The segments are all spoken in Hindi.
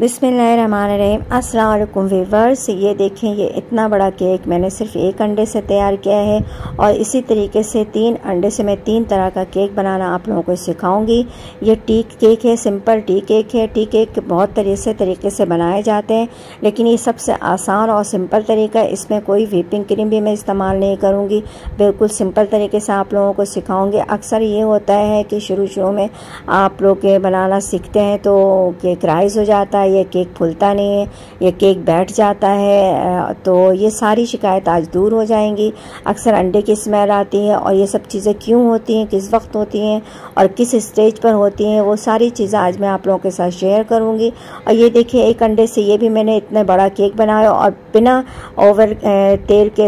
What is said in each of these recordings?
बिस्मिल्लाहिर्रहमानिर्रहीम। अस्सलाम वालेकुम व्यूअर्स, ये देखें, ये इतना बड़ा केक मैंने सिर्फ एक अंडे से तैयार किया है और इसी तरीके से 3 अंडे से मैं 3 तरह का केक बनाना आप लोगों को सिखाऊंगी। ये टी केक है, सिंपल टी केक है। टी केक बहुत तरीके से बनाए जाते हैं, लेकिन ये सबसे आसान और सिंपल तरीका है। इसमें कोई व्हिपिंग क्रीम भी मैं इस्तेमाल नहीं करूँगी, बिल्कुल सिंपल तरीके से आप लोगों को सिखाऊँगी। अक्सर ये होता है कि शुरू में आप लोग बनाना सीखते हैं तो केक राइज हो जाता है, ये केक फूलता नहीं है, ये केक बैठ जाता है। तो ये सारी शिकायत आज दूर हो जाएंगी। अक्सर अंडे की स्मेल आती है और ये सब चीज़ें क्यों होती हैं, किस वक्त होती हैं और किस स्टेज पर होती हैं, वो सारी चीज़ें आज मैं आप लोगों के साथ शेयर करूंगी। और ये देखिए, एक अंडे से ये भी मैंने इतना बड़ा केक बनाया और बिना ओवर तेल के,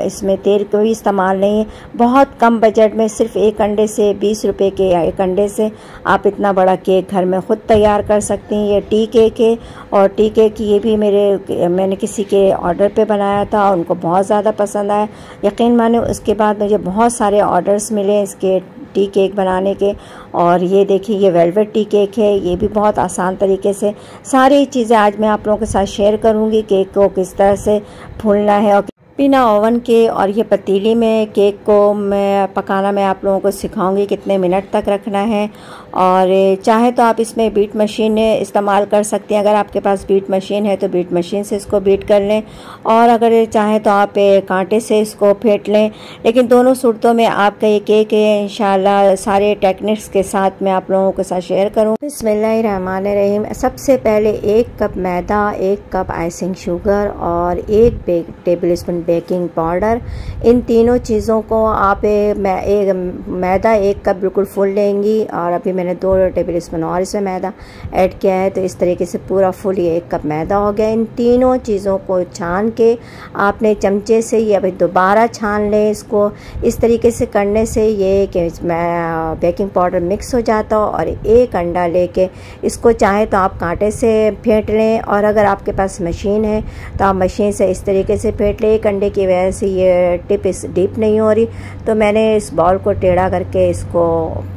इसमें तेल कोई इस्तेमाल नहीं है। बहुत कम बजट में सिर्फ एक अंडे से 20 रुपये के एक अंडे से आप इतना बड़ा केक घर में ख़ुद तैयार कर सकती हैं। ये टी केक है और टी केक ये भी मैंने किसी के ऑर्डर पे बनाया था, उनको बहुत ज़्यादा पसंद आया। यकीन माने उसके बाद मुझे बहुत सारे ऑर्डर्स मिले इसके टी केक बनाने के। और ये देखिए, ये वेलवेट टी केक है, ये भी बहुत आसान तरीके से सारी चीज़ें आज मैं आप लोगों के साथ शेयर करूँगी। केक को किस तरह से भूनना है और बिना ओवन के, और ये पतीली में केक को मैं पकाना मैं आप लोगों को सिखाऊंगी कितने मिनट तक रखना है। और चाहे तो आप इसमें बीट मशीन इस्तेमाल कर सकते हैं। अगर आपके पास बीट मशीन है तो बीट मशीन से इसको बीट कर लें, और अगर चाहें तो आप कांटे से इसको फेंट लें। लेकिन दोनों सूरतों में आपका ये केक है इंशाल्लाह सारे टेक्निक्स के साथ मैं आप लोगों के साथ शेयर करूँ। बिस्मिल्लाहिर्रहमानिर्रहीम। सबसे पहले 1 कप मैदा, 1 कप आइसिंग शुगर और 1 टेबल स्पून बेकिंग पाउडर, इन तीनों चीज़ों को आप मैदा 1 कप बिल्कुल फुल लेंगी और अभी मैंने 2 टेबल स्पून और इसमें मैदा ऐड किया है, तो इस तरीके से पूरा फुल ये 1 कप मैदा हो गया। इन तीनों चीज़ों को छान के आपने चमचे से ये अभी दोबारा छान लें इसको। इस तरीके से करने से ये कि बेकिंग पाउडर मिक्स हो जाता हो। और 1 अंडा लेके इसको चाहे तो आप कांटे से फेंट लें, और अगर आपके पास मशीन है तो आप मशीन से इस तरीके से फेंट लें। अंडे की वजह से ये टिप इस डीप नहीं हो रही, तो मैंने इस बॉल को टेढ़ा करके इसको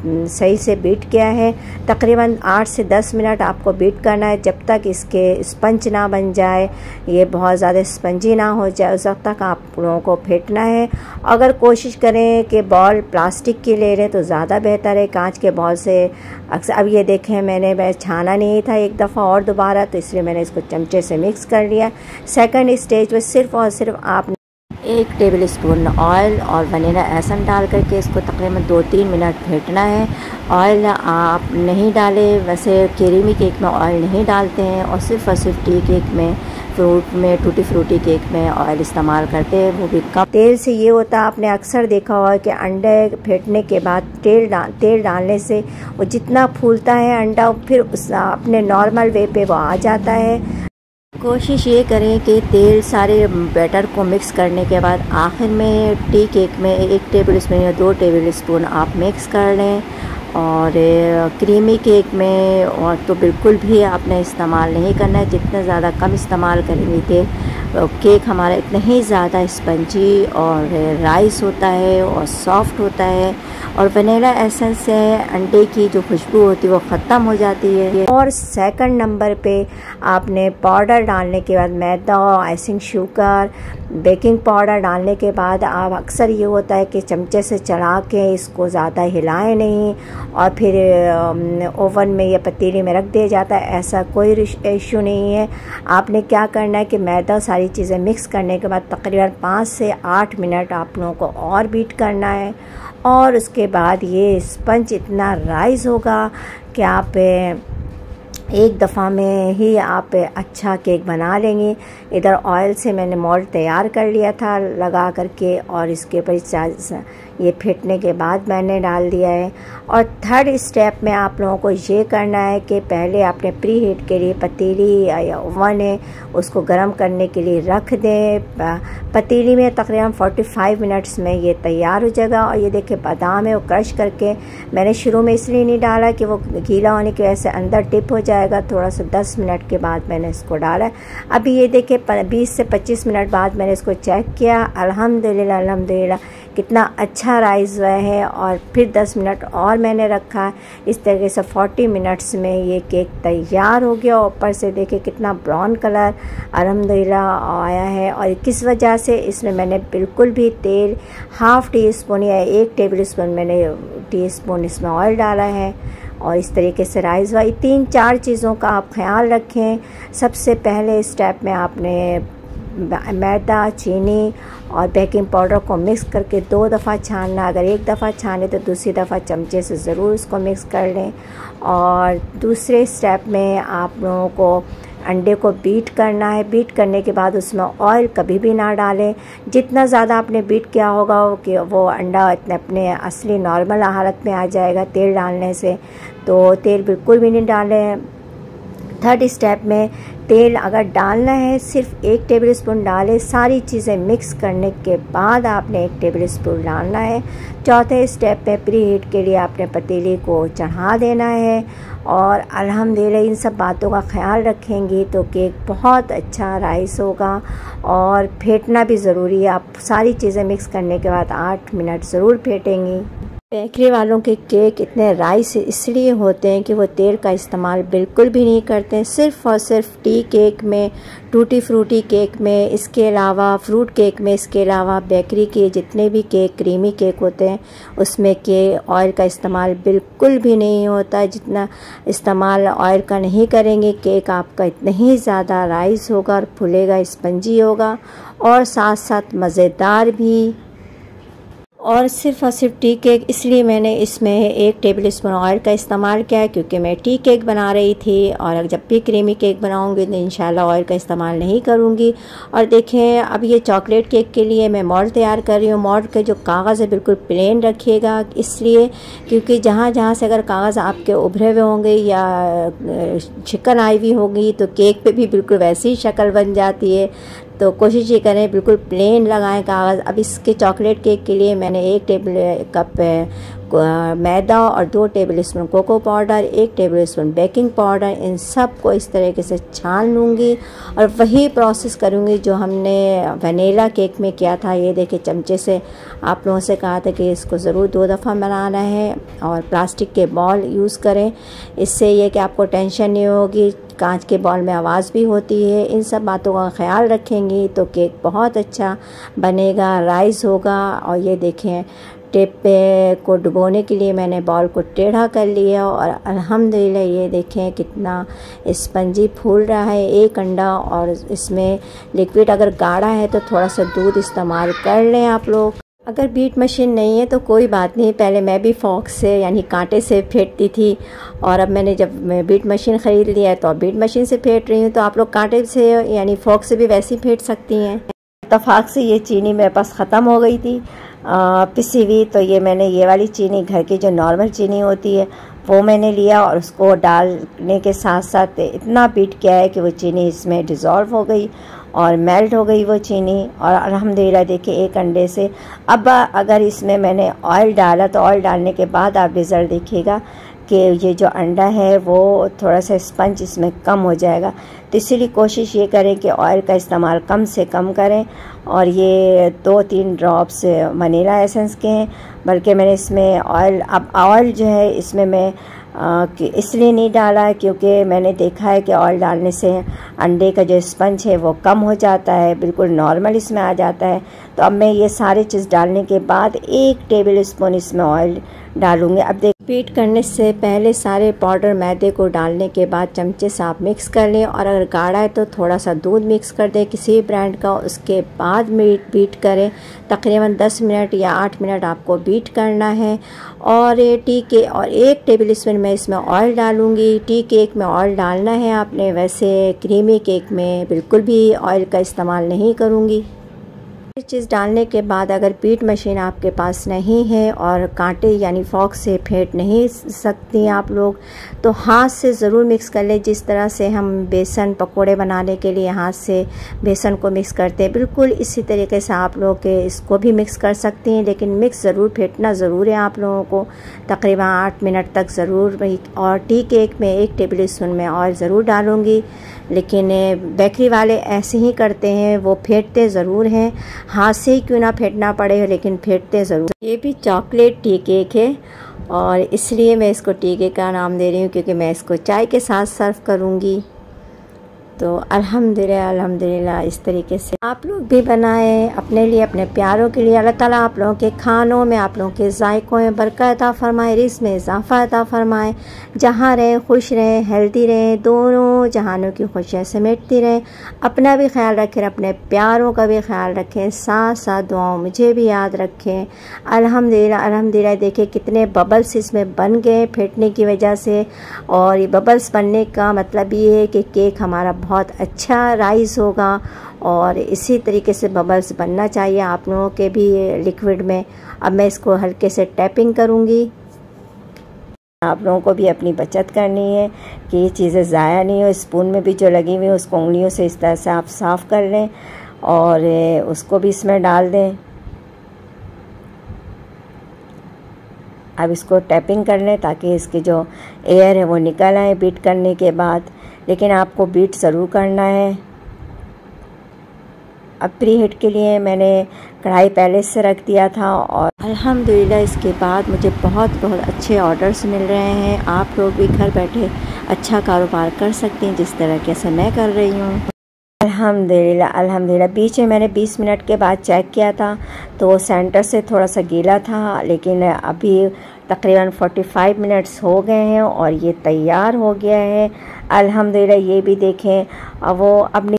सही से बीट किया है। तकरीबन 8 से 10 मिनट आपको बीट करना है, जब तक इसके स्पंज ना बन जाए, ये बहुत ज़्यादा स्पंजी ना हो जाए, उस वक्त तक आप लोगों को फेंटना है। अगर कोशिश करें कि बॉल प्लास्टिक की ले लें तो ज़्यादा बेहतर है, कांच के बॉल से अक्सर। अब ये देखें, मैं छाना नहीं था एक दफ़ा और दोबारा, तो इसलिए मैंने इसको चमचे से मिक्स कर लिया। सेकंड स्टेज में सिर्फ और सिर्फ आप 1 टेबल स्पून ऑयल और वनीला एसेंस डाल करके इसको तकरीबन 2-3 मिनट फेंटना है। ऑयल आप नहीं डालें, वैसे क्रीमी केक में ऑयल नहीं डालते हैं, और सिर्फ टी केक में, टूटी फ्रूटी केक में ऑयल इस्तेमाल करते हैं, वो भी कम तेल से। ये होता है, आपने अक्सर देखा होगा कि अंडे फेंटने के बाद तेल डालने से वो जितना फूलता है अंडा, फिर अपने नॉर्मल वे पे वो आ जाता है। कोशिश ये करें कि तेल सारे बैटर को मिक्स करने के बाद आखिर में टी केक में 1 टेबल स्पून या 2 टेबल स्पून आप मिक्स कर लें। और क्रीमी केक में और तो बिल्कुल भी आपने इस्तेमाल नहीं करना है। जितना ज़्यादा कम इस्तेमाल करेंगे तेल, केक हमारा इतना ही ज़्यादा स्पंजी और राइस होता है और सॉफ्ट होता है। और वनीला एसेंस से अंडे की जो खुशबू होती है वो ख़त्म हो जाती है। और सेकंड नंबर पे आपने पाउडर डालने के बाद मैदा, आइसिंग शुगर, बेकिंग पाउडर डालने के बाद आप अक्सर ये होता है कि चमचे से चढ़ा के इसको ज़्यादा हिलाएं नहीं और फिर ओवन में या पतीली में रख दिया जाता है। ऐसा कोई इशू नहीं है। आपने क्या करना है कि मैदा सारी चीज़ें मिक्स करने के बाद तकरीबन 5 से 8 मिनट आप लोगों को और बीट करना है। और उसके बाद ये स्पंज इतना राइज होगा कि आप एक दफ़ा में ही आप अच्छा केक बना लेंगे। इधर ऑयल से मैंने मोल्ड तैयार कर लिया था लगा करके, और इसके ऊपर ये फेंटने के बाद मैंने डाल दिया है। और थर्ड स्टेप में आप लोगों को ये करना है कि पहले आपने प्री हीट के लिए पतीली या ओवन है उसको गर्म करने के लिए रख दें। पतीली में तकरीबन 45 मिनट्स में ये तैयार हो जाएगा। और ये देखिए, बादाम है वो क्रश करके मैंने शुरू में इसलिए नहीं डाला कि वो गीला होने की वजह से अंदर टिप हो जाएगा, थोड़ा सा 10 मिनट के बाद मैंने इसको डाला। अभी ये देखिए 20 से 25 मिनट बाद मैंने इसको चेक किया, अल्हम्दुलिल्लाह कितना अच्छा राइस हुआ है। और फिर 10 मिनट और मैंने रखा। इस तरीके से 40 मिनट्स में ये केक तैयार हो गया। ऊपर से देखिए कितना ब्राउन कलर अल्हम्दुलिल्लाह आया है। और किस वजह से, इसमें मैंने बिल्कुल भी तेल हाफ़ टी स्पून या 1 टेबल स्पून मैंने टीस्पून इसमें ऑयल डाला है। और इस तरीके से राइस हुआ। 3-4 चीज़ों का आप ख्याल रखें। सबसे पहले स्टेप में आपने मैदा, चीनी और बेकिंग पाउडर को मिक्स करके 2 दफ़ा छानना। अगर 1 दफ़ा छाने तो दूसरी दफ़ा चमचे से ज़रूर इसको मिक्स कर लें। और दूसरे स्टेप में आप लोगों को अंडे को बीट करना है। बीट करने के बाद उसमें ऑयल कभी भी ना डालें। जितना ज़्यादा आपने बीट किया होगा कि वो अंडा इतने अपने असली नॉर्मल हालत में आ जाएगा तेल डालने से। तो तेल बिल्कुल भी नहीं डालें। थर्ड स्टेप में तेल अगर डालना है सिर्फ 1 टेबल स्पून डालें। सारी चीज़ें मिक्स करने के बाद आपने 1 टेबल स्पून डालना है। चौथे स्टेप में प्री हीट के लिए आपने पतीली को चढ़ा देना है। और अल्हम्दुलिल्लाह इन सब बातों का ख्याल रखेंगी तो केक बहुत अच्छा राइस होगा। और फेंटना भी ज़रूरी है। आप सारी चीज़ें मिक्स करने के बाद 8 मिनट ज़रूर फेंटेंगी। बेकरी वालों के केक इतने राइस इसलिए होते हैं कि वो तेल का इस्तेमाल बिल्कुल भी नहीं करते हैं। सिर्फ़ और सिर्फ टी केक में, टूटी फ्रूटी केक में, इसके अलावा फ्रूट केक में, इसके अलावा बेकरी के जितने भी केक, क्रीमी केक होते हैं उसमें के ऑयल का इस्तेमाल बिल्कुल भी नहीं होता है। जितना इस्तेमाल ऑयल का नहीं करेंगे केक आपका इतना ही ज़्यादा राइस होगा और फूलेगा, स्पंजी होगा और साथ साथ मज़ेदार भी। और सिर्फ़ और सिर्फ टी केक इसलिए मैंने इसमें 1 टेबल स्पून ऑयल का इस्तेमाल किया है क्योंकि मैं टी केक बना रही थी। और जब भी क्रीमी केक बनाऊंगी तो इंशाल्लाह ऑयल का इस्तेमाल नहीं करूंगी। और देखें अब ये चॉकलेट केक के लिए मैं मोल्ड तैयार कर रही हूँ। मोल्ड के जो कागज़ है बिल्कुल प्लेन रखिएगा, इसलिए क्योंकि जहाँ जहाँ से अगर कागज़ आपके उभरे हुए होंगे या चिकन आई हुई होगी तो केक पे भी बिल्कुल वैसी ही शक्ल बन जाती है। तो कोशिश ये करें बिल्कुल प्लेन लगाएं कागज़। अब इसके चॉकलेट केक के लिए मैंने 1 टेबल कप मैदा और 2 tablespoon cocoa powder, 1 tablespoon baking powder, इन सब को इस तरीके से छान लूँगी। और वही प्रोसेस करूँगी जो हमने वनीला केक में किया था। ये देखिए चमचे से आप लोगों से कहा था कि इसको ज़रूर 2 दफ़ा बनाना है। और प्लास्टिक के बॉल यूज़ करें, इससे ये कि आपको टेंशन नहीं होगी। कांच के बॉल में आवाज़ भी होती है। इन सब बातों का ख्याल रखेंगी तो केक बहुत अच्छा बनेगा, राइस होगा। और ये देखें टेप पे को डुबोने के लिए मैंने बॉल को टेढ़ा कर लिया और अल्हम्दुलिल्लाह ये देखें कितना स्पंजी फूल रहा है 1 अंडा। और इसमें लिक्विड अगर गाढ़ा है तो थोड़ा सा दूध इस्तेमाल कर लें आप लोग। अगर बीट मशीन नहीं है तो कोई बात नहीं, पहले मैं भी फॉक से यानी कांटे से फेंटती थी। और अब मैंने जब मैं बीट मशीन ख़रीद लिया है तो अब बीट मशीन से फेंट रही हूँ। तो आप लोग कांटे से यानी फॉक से भी वैसे ही फेंट सकती हैं। इत्तफाक से ये चीनी मेरे पास ख़त्म हो गई थी पिसी हुई। तो ये मैंने ये वाली चीनी, घर की जो नॉर्मल चीनी होती है वो मैंने लिया और उसको डालने के साथ साथ इतना बीट किया है कि वो चीनी इसमें डिज़ोल्व हो गई और मेल्ट हो गई वो चीनी। और अल्हम्दुलिल्लाह देखिए 1 अंडे से अब अगर इसमें मैंने ऑयल डाला तो ऑयल डालने के बाद आप रिज़ल्ट देखिएगा कि ये जो अंडा है वो थोड़ा सा स्पंज इसमें कम हो जाएगा। तो इसीलिए कोशिश ये करें कि ऑयल का इस्तेमाल कम से कम करें। और ये 2-3 ड्रॉप्स वनीला एसेंस के हैं, बल्कि मैंने इसमें ऑयल, अब ऑयल जो है इसमें मैं कि इसलिए नहीं डाला क्योंकि मैंने देखा है कि ऑयल डालने से अंडे का जो स्पंज है वो कम हो जाता है, बिल्कुल नॉर्मल इसमें आ जाता है। तो अब मैं ये सारी चीज़ डालने के बाद 1 टेबल स्पून इसमें ऑयल डालूँगी। अब देख बीट करने से पहले सारे पाउडर मैदे को डालने के बाद चमचे से आप मिक्स कर लें। और अगर गाढ़ा है तो थोड़ा सा दूध मिक्स कर दें किसी ब्रांड का, उसके बाद बीट करें। तकरीबन 10 मिनट या 8 मिनट आपको बीट करना है। और टी के और 1 टेबल स्पून मैं इसमें ऑयल डालूँगी। टी केक में ऑयल डालना है आपने, वैसे क्रीमी केक में बिल्कुल भी ऑयल का इस्तेमाल नहीं करूँगी। ये चीज़ डालने के बाद अगर बीट मशीन आपके पास नहीं है और कांटे यानी फॉक से फेंट नहीं सकती आप लोग तो हाथ से ज़रूर मिक्स कर लें। जिस तरह से हम बेसन पकोड़े बनाने के लिए हाथ से बेसन को मिक्स करते हैं, बिल्कुल इसी तरीके से आप लोग इसको भी मिक्स कर सकती हैं। लेकिन मिक्स ज़रूर फेंटना ज़रूर है आप लोगों को, तकरीबन 8 मिनट तक ज़रूर। और टी केक में 1 टेबल स्पून में ऑयल ज़रूर डालूँगी। लेकिन बेकरी वाले ऐसे ही करते हैं, वो फेंटते ज़रूर हैं, हाथ से ही क्यों ना फेंटना पड़े लेकिन फेंटते ज़रूर। ये भी चॉकलेट टी केक है और इसलिए मैं इसको टी केक का नाम दे रही हूँ क्योंकि मैं इसको चाय के साथ सर्व करूँगी। तो अल्हम्दुलिल्लाह अल्हम्दुलिल्लाह इस तरीके से आप लोग भी बनाएं अपने लिए, अपने प्यारों के लिए। अल्लाह ताला आप लोगों के खानों में, आप लोगों के जायकों में बरकत अता फरमाए, रिज़्क़ में इजाफ़ा अता फरमाए, जहाँ रहें खुश रहें, हेल्दी रहें, दोनों जहानों की खुशियाँ समेटती रहें। अपना भी ख्याल रखें, अपने प्यारों का भी ख्याल रखें, साथ साथ दुआओं मुझे भी याद रखें। अल्हम्दुलिल्लाह अल्हम्दुलिल्लाह देखिए कितने बबल्स इसमें बन गए फेंटने की वजह से। और ये बबल्स बनने का मतलब ये है कि केक हमारा बहुत अच्छा राइज़ होगा और इसी तरीके से बबल्स बनना चाहिए आप लोगों के भी लिक्विड में। अब मैं इसको हल्के से टैपिंग करूँगी। आप लोगों को भी अपनी बचत करनी है कि ये चीज़ें ज़ाया नहीं हो। स्पून में भी जो लगी हुई है उसको उंगलियों से इस तरह से आप साफ़ कर लें और उसको भी इसमें डाल दें। अब इसको टैपिंग कर लें ताकि इसकी जो एयर है वो निकल आए बीट करने के बाद, लेकिन आपको बीट ज़रूर करना है। अब प्री हीट के लिए मैंने कढ़ाई पहले से रख दिया था और अल्हम्दुलिल्लाह इसके बाद मुझे बहुत अच्छे ऑर्डर्स मिल रहे हैं। आप लोग भी घर बैठे अच्छा कारोबार कर सकते हैं जिस तरह से मैं कर रही हूँ। अल्हम्दुलिल्लाह अल्हम्दुलिल्लाह। बीच में मैंने 20 मिनट के बाद चेक किया था तो सेंटर से थोड़ा सा गीला था, लेकिन अभी तकरीबन 45 मिनट्स हो गए हैं और ये तैयार हो गया है अल्हम्दुलिल्लाह। ये भी देखें अब वो अपनी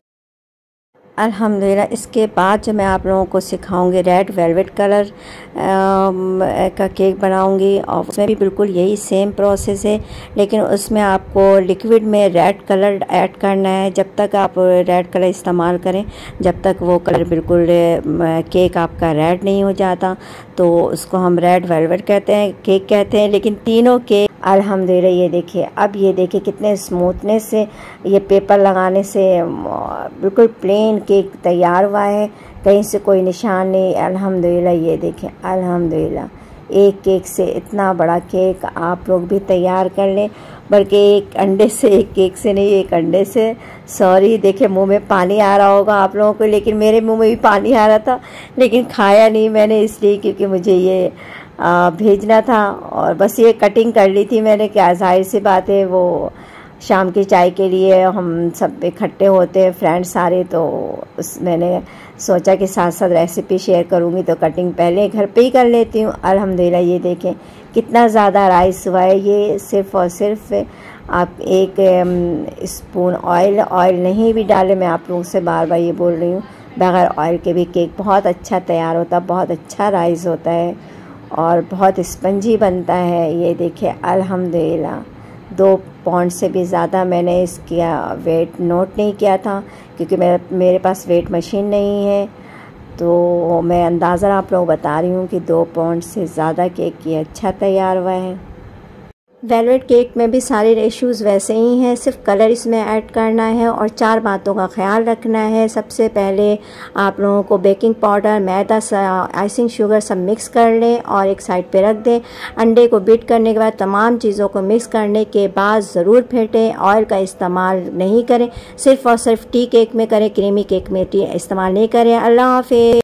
अल्हम्दुलिल्लाह। इसके बाद जो मैं आप लोगों को सिखाऊंगी रेड वेलवेट कलर का केक बनाऊंगी और उसमें भी बिल्कुल यही सेम प्रोसेस है, लेकिन उसमें आपको लिक्विड में रेड कलर ऐड करना है। जब तक आप रेड कलर इस्तेमाल करें जब तक वो कलर बिल्कुल केक आपका रेड नहीं हो जाता, तो उसको हम रेड वेलवेट कहते हैं, केक कहते हैं। लेकिन तीनों केक अल्हम्दुलिल्लाह ये देखिए, अब ये देखिए कितने स्मूथनेस से ये पेपर लगाने से बिल्कुल प्लेन केक तैयार हुआ है, कहीं से कोई निशान नहीं। अल्हम्दुलिल्लाह ये देखें अल्हम्दुलिल्लाह एक केक से इतना बड़ा केक आप लोग भी तैयार कर लें, बल्कि एक अंडे से, एक केक से नहीं, एक अंडे से। सॉरी देखिए मुंह में पानी आ रहा होगा आप लोगों को, लेकिन मेरे मुंह में भी पानी आ रहा था, लेकिन खाया नहीं मैंने इसलिए क्योंकि मुझे ये भेजना था और बस ये कटिंग कर ली थी मैंने। क्या जाहिर सी बात है वो शाम की चाय के लिए हम सब इकट्ठे होते हैं फ्रेंड्स सारे, तो उस मैंने सोचा कि साथ साथ रेसिपी शेयर करूँगी तो कटिंग पहले घर पे ही कर लेती हूँ। अल्हम्दुलिल्लाह ये देखें कितना ज़्यादा राइस हुआ है। ये सिर्फ़ और सिर्फ आप एक स्पून ऑयल नहीं भी डालें, मैं आप लोगों से बार बार ये बोल रही हूँ, बगैर ऑयल के भी केक बहुत अच्छा तैयार होता है, बहुत अच्छा राइस होता है और बहुत स्पंजी बनता है। ये देखिए अल्हम्दुलिल्लाह 2 पाउंड से भी ज़्यादा मैंने इसका वेट नोट नहीं किया था क्योंकि मेरे पास वेट मशीन नहीं है, तो मैं अंदाज़ा आप लोग बता रही हूँ कि 2 पाउंड से ज़्यादा केक ये अच्छा तैयार हुआ है। वेलवेट केक में भी सारे रेशूज़ वैसे ही हैं, सिर्फ कलर इसमें ऐड करना है और 4 बातों का ख्याल रखना है। सबसे पहले आप लोगों को बेकिंग पाउडर, मैदा, आइसिंग शुगर सब मिक्स कर लें और एक साइड पे रख दें। अंडे को बीट करने के बाद तमाम चीज़ों को मिक्स करने के बाद ज़रूर फेंटें। ऑयल का इस्तेमाल नहीं करें, सिर्फ़ और सिर्फ टी केक में करें, क्रीमी केक में टी इस्तेमाल नहीं करें। अल्लाह हाफ़िज़।